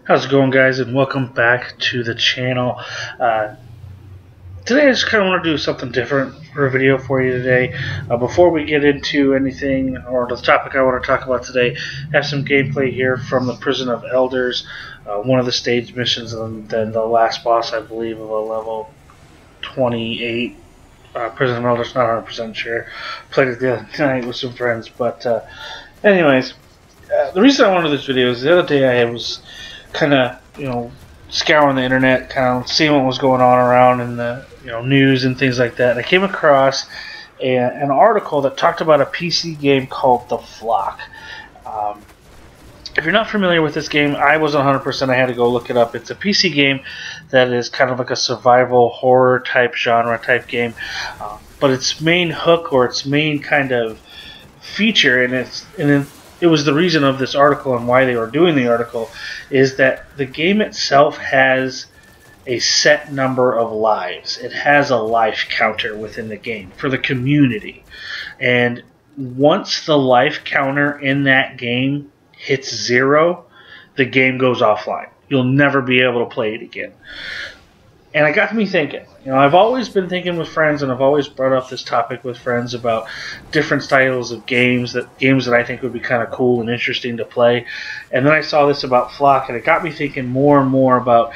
How's it going, guys, and welcome back to the channel. Today I just kind of want to do something different for a video for you today. Before we get into anything or the topic I want to talk about today, I have some gameplay here from the Prison of Elders, one of the stage missions, and then the last boss, I believe, of a level 28. Prison of Elders, not 100% sure. Played it the other night with some friends, but anyways, the reason I wanted this video is the other day I was kind of, scouring the internet, kind of seeing what was going on around in the, news and things like that. And I came across an article that talked about a PC game called The Flock. If you're not familiar with this game, I wasn't 100%. I had to go look it up. It's a PC game that is kind of like a survival horror type genre type game, but its main hook or its main kind of feature, it was the reason of this article and why they were doing the article, is that the game itself has a set number of lives. It has a life counter within the game for the community. And once the life counter in that game hits 0, the game goes offline. You'll never be able to play it again. And it got me thinking. I've always been thinking with friends, and I've always brought up this topic with friends about different styles of games that I think would be kind of cool and interesting to play. And then I saw this about Flock, and it got me thinking more and more about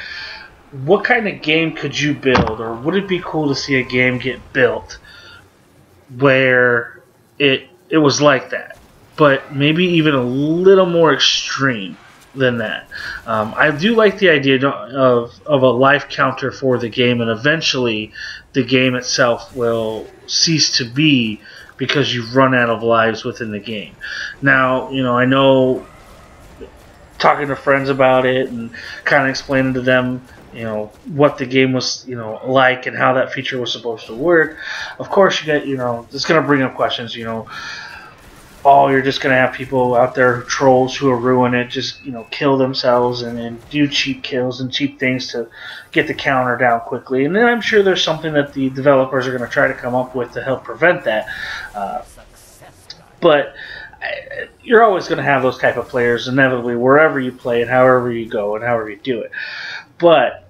what kind of game could you build, or would it be cool to see a game get built where it was like that, but maybe even a little more extreme than that. I do like the idea of a life counter for the game, and eventually the game itself will cease to be because you've run out of lives within the game. Now, I know talking to friends about it and kind of explaining to them what the game was like and how that feature was supposed to work. Of course, you get it's going to bring up questions. Oh, you're just going to have people out there, trolls, who will ruin it, just, kill themselves and do cheap kills and cheap things to get the counter down quickly. And then I'm sure there's something that the developers are going to try to come up with to help prevent that. But you're always going to have those type of players, inevitably, wherever you play and however you go and however you do it. But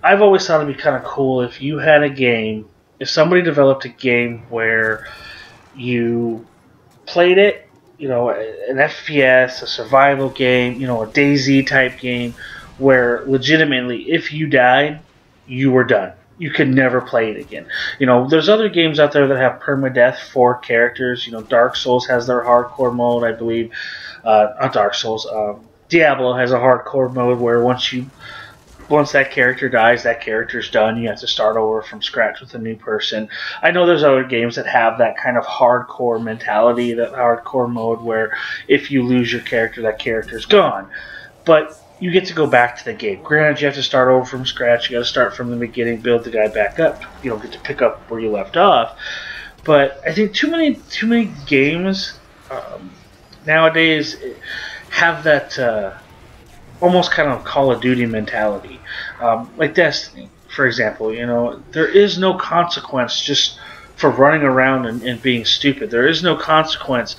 I've always thought it'd be kind of cool if you had a game, if somebody developed a game where you played it, an FPS, a survival game, a DayZ type game, where legitimately, if you died, you were done. You could never play it again. There's other games out there that have permadeath for characters. Dark Souls has their hardcore mode, I believe. Not Dark Souls. Diablo has a hardcore mode where once that character dies, that character's done. You have to start over from scratch with a new person. I know there's other games that have that kind of hardcore mentality, that hardcore mode where if you lose your character, that character's gone. But you get to go back to the game. Granted, you have to start over from scratch. You got to start from the beginning, build the guy back up. You don't get to pick up where you left off. But I think too many games nowadays have that almost kind of Call of Duty mentality. Like Destiny, for example, there is no consequence just for running around and being stupid. There is no consequence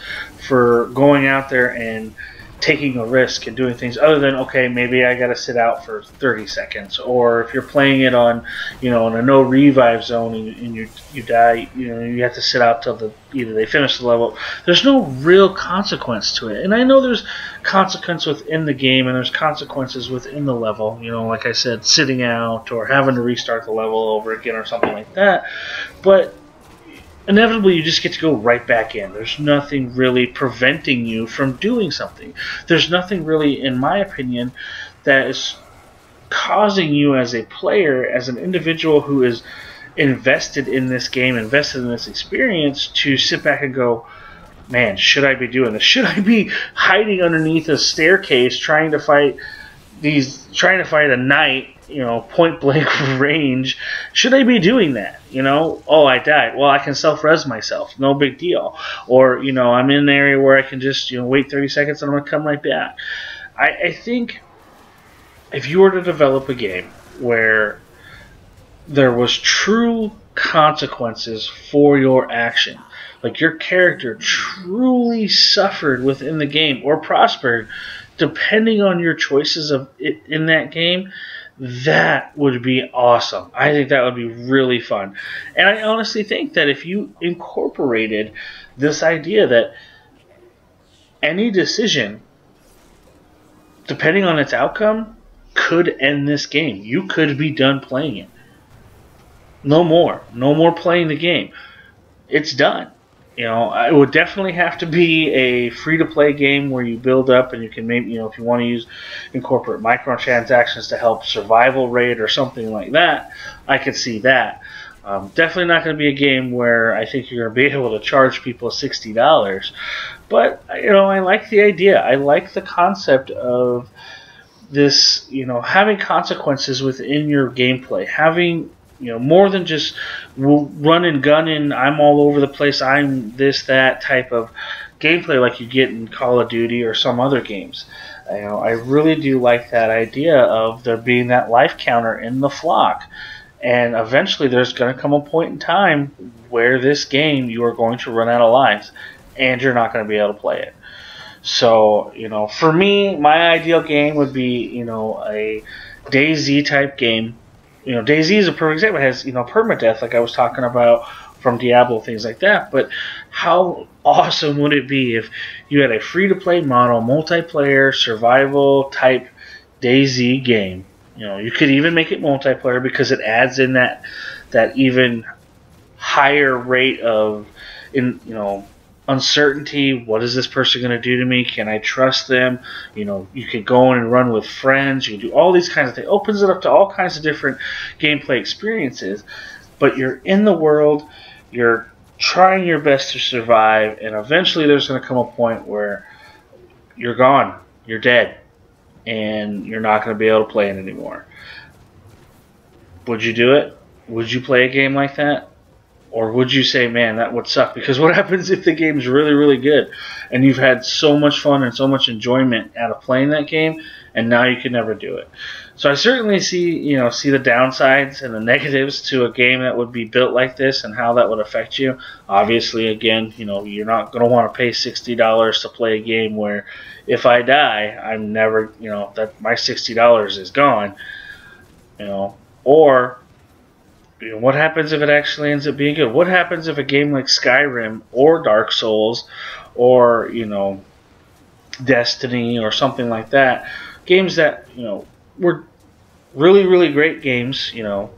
for going out there and taking a risk and doing things other than, okay, maybe I got to sit out for 30 seconds. Or if you're playing it on, in a no revive zone and you die, you have to sit out till either they finish the level. There's no real consequence to it. And I know there's consequence within the game and there's consequences within the level. Like I said, sitting out or having to restart the level over again or something like that. But inevitably, you just get to go right back in. There's nothing really preventing you from doing something. There's nothing really, in my opinion, that is causing you as a player, as an individual who is invested in this game, invested in this experience, to sit back and go, man, should I be doing this? Should I be hiding underneath a staircase trying to fight a knight, point blank range? Should I be doing that? Oh, I died. Well, I can self-res myself. No big deal. Or, I'm in an area where I can just, wait 30 seconds and I'm going to come right back. I think if you were to develop a game where there was true consequences for your action, like your character truly suffered within the game or prospered depending on your choices of it in that game, that would be awesome. I think that would be really fun. And I honestly think that if you incorporated this idea that any decision, depending on its outcome, could end this game. You could be done playing it. No more. No more playing the game. It's done. You know, it would definitely have to be a free-to-play game where you build up and you can maybe, you know, if you want to incorporate microtransactions to help survival rate or something like that, I could see that. Definitely not going to be a game where I think you're going to be able to charge people $60. But, you know, I like the idea. I like the concept of this, you know, having consequences within your gameplay, having, you know, more than just run and gun and I'm all over the place, I'm this, that type of gameplay like you get in Call of Duty or some other games. You know, I really do like that idea of there being that life counter in the flock. And eventually there's going to come a point in time where this game you are going to run out of lives and you're not going to be able to play it. So, you know, for me, my ideal game would be, you know, a DayZ type game. You know, DayZ is a perfect example. It has, you know, permadeath like I was talking about from Diablo, things like that. But how awesome would it be if you had a free-to-play model, multiplayer, survival type DayZ game? You know, you could even make it multiplayer because it adds in that even higher rate of, you know, uncertainty. What is this person going to do to me? Can I trust them? You know, you could go in and run with friends. You can do all these kinds of things. It opens it up to all kinds of different gameplay experiences. But you're in the world. You're trying your best to survive. And eventually there's going to come a point where you're gone. You're dead. And you're not going to be able to play it anymore. Would you do it? Would you play a game like that? Or would you say, man, that would suck? Because what happens if the game's really, really good and you've had so much fun and so much enjoyment out of playing that game and now you can never do it? So I certainly see the downsides and the negatives to a game that would be built like this and how that would affect you. Obviously, again, you know, you're not going to want to pay $60 to play a game where if I die, I'm never, you know, that my $60 is gone, you know. Or, you know, what happens if it actually ends up being good? What happens if a game like Skyrim or Dark Souls or, you know, Destiny or something like that, games that, you know, were really, really great games, you know,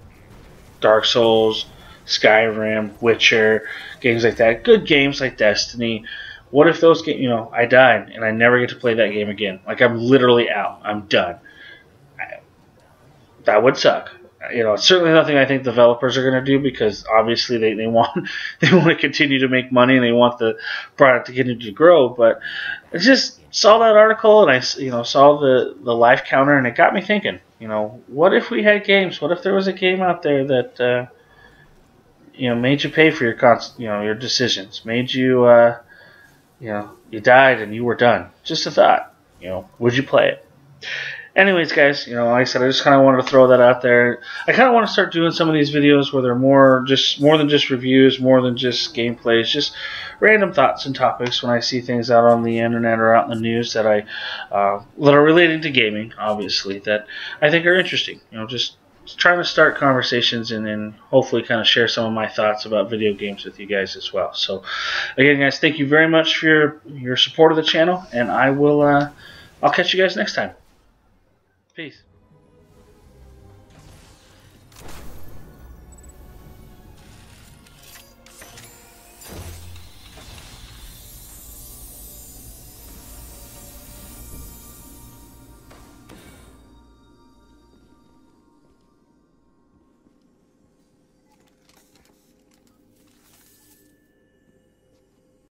Dark Souls, Skyrim, Witcher, games like that, good games like Destiny. What if those games, you know, I died and I never get to play that game again? Like, I'm literally out. I'm done. That would suck. You know, it's certainly nothing I think developers are going to do because obviously they want to continue to make money and they want the product to continue to grow. But I just saw that article and I, you know, saw the life counter and it got me thinking. You know, what if we had games? What if there was a game out there that you know, made you pay for your decisions, made you you know, you died and you were done. Just a thought. You know, would you play it? Anyways, guys, you know, like I said, I just kind of wanted to throw that out there. I kind of want to start doing some of these videos where they're more than just reviews, more than just gameplays, just random thoughts and topics when I see things out on the internet or out in the news that that are related to gaming, obviously, that I think are interesting. You know, just trying to start conversations and then hopefully kind of share some of my thoughts about video games with you guys as well. So, again, guys, thank you very much for your support of the channel, and I'll catch you guys next time. Peace.